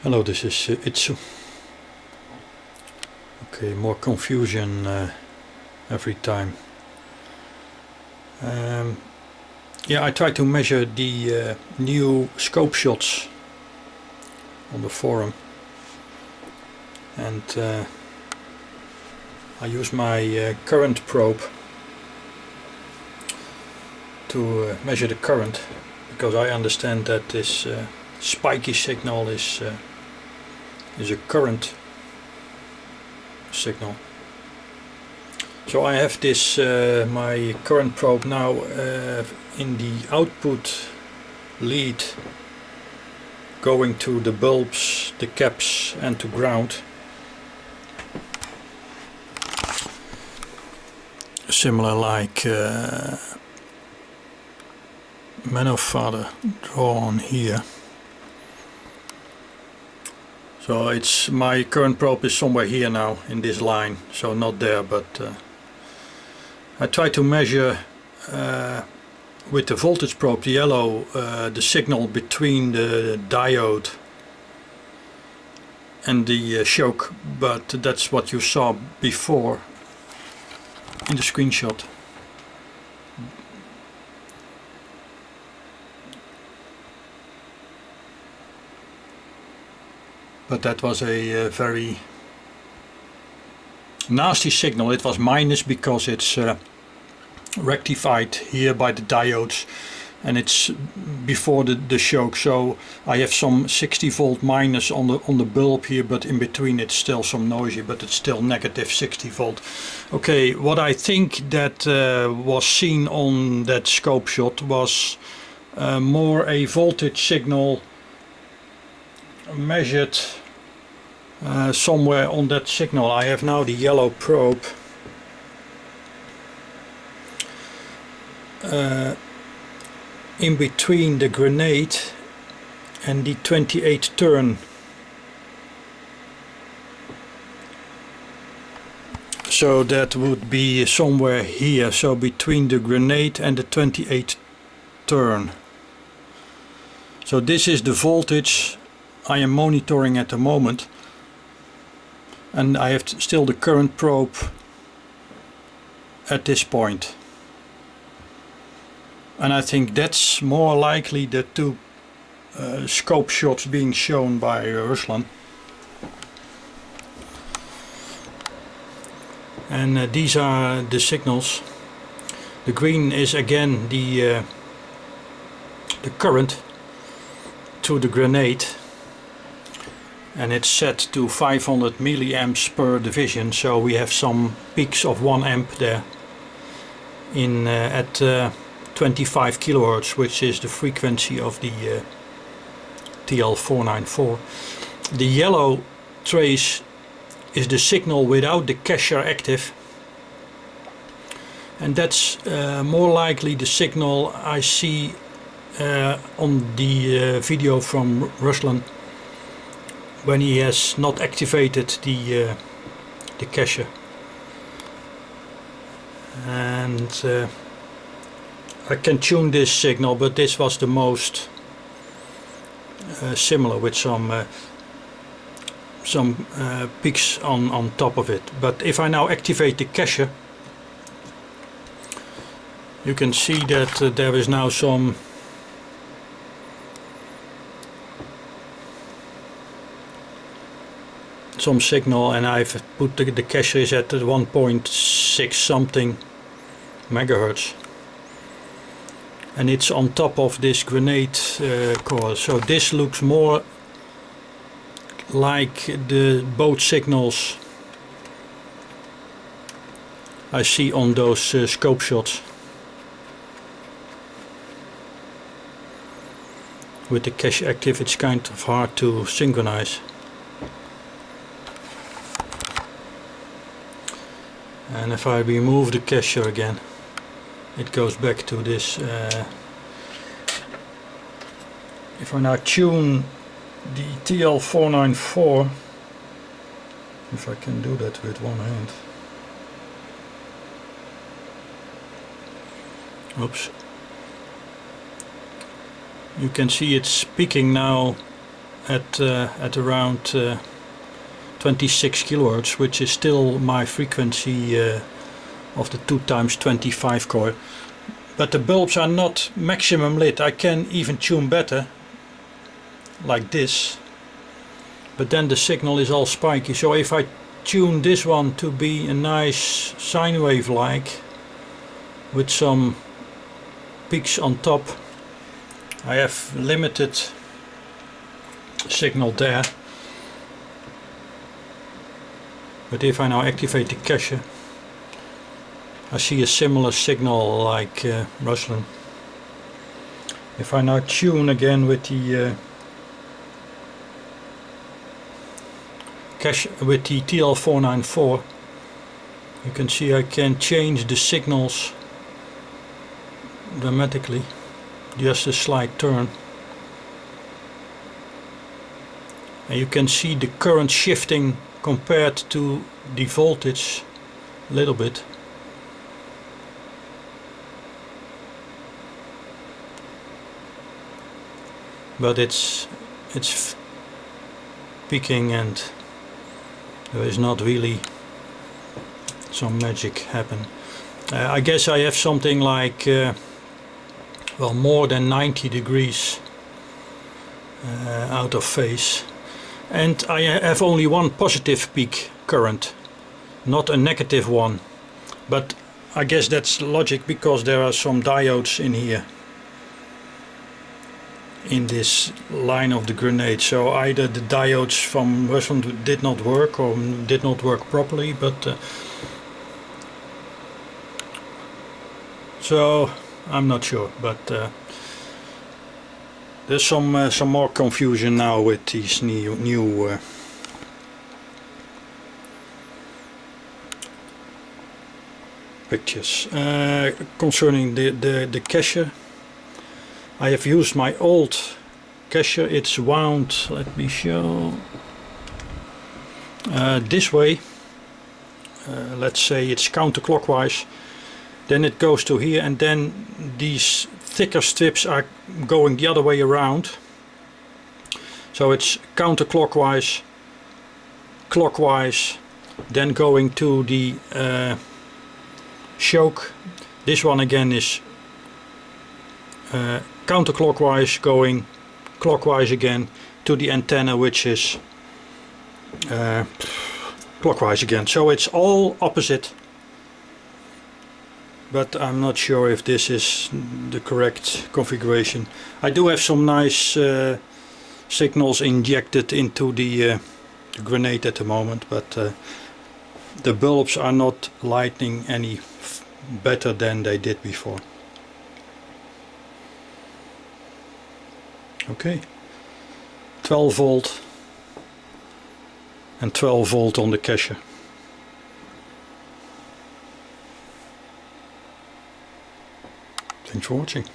Hello, this is Itsu. Okay, more confusion every time. Yeah, I try to measure the new scope shots on the forum, and I use my current probe to measure the current, because I understand that this spiky signal is a current signal. So I have this my current probe now in the output lead, going to the bulbs, the caps and to ground. Similar like Father drawn here. So it's my current probe is somewhere here now in this line, so not there, but I try to measure with the voltage probe, the yellow, the signal between the diode and the choke, but that's what you saw before in the screenshot. But that was a very nasty signal. It was minus because it's rectified here by the diodes, and it's before the choke. So I have some 60 volt minus on the bulb here, but in between it's still some noisy, but it's still negative 60 volt. Okay, what I think that was seen on that scope shot was more a voltage signal measured somewhere on that signal. I have now the yellow probe in between the grenade and the 28 turn. So that would be somewhere here, so between the grenade and the 28 turn. So this is the voltage I am monitoring at the moment, and I have still the current probe at this point. And I think that's more likely the two scope shots being shown by Ruslan. And these are the signals. The green is again the current to the grenade, and it's set to 500 milliamps per division, so we have some peaks of 1 amp there in at 25 kilohertz, which is the frequency of the TL494. The yellow trace is the signal without the cacher active, and that's more likely the signal I see on the video from Ruslan when he has not activated the cacher. And I can tune this signal, but this was the most similar, with some peaks on top of it. But if I now activate the cacher, you can see that there is now some signal, and I've put the cacher is at 1.6 something megahertz, and it's on top of this grenade core. So this looks more like the both signals I see on those scope shots. With the cache active, it's kind of hard to synchronize. And if I remove the cacher again, it goes back to this. If I now tune the TL494, if I can do that with one hand. Oops. You can see it's peaking now at around 26 kilohertz, which is still my frequency of the 2x25 coil. But the bulbs are not maximum lit. I can even tune better like this, but then the signal is all spiky. So if I tune this one to be a nice sine wave like, with some peaks on top, I have limited signal there. But if I now activate the cache, I see a similar signal like Ruslan. If I now tune again with the cache with the TL494, you can see I can change the signals dramatically, just a slight turn, and you can see the current shifting compared to the voltage a little bit. But it's peaking and there is not really some magic happen. I guess I have something like well, more than 90 degrees out of phase, and I have only one positive peak current, not a negative one. But I guess that's logic, because there are some diodes in here, in this line of the grenade. So either the diodes from Ruslan did not work or did not work properly, but so I'm not sure. But there's some more confusion now with these new pictures. Concerning the cache, I have used my old cache. It's wound, let me show, this way. Let's say it's counterclockwise, then it goes to here, and then these thicker strips are going the other way around. So it's counterclockwise, clockwise, then going to the choke. This one again is counterclockwise, going clockwise again to the antenna, which is clockwise again. So it's all opposite, but I'm not sure if this is the correct configuration. I do have some nice signals injected into the grenade at the moment, but the bulbs are not lighting any better than they did before. Okay, 12 volt and 12 volt on the cache. Thanks for watching.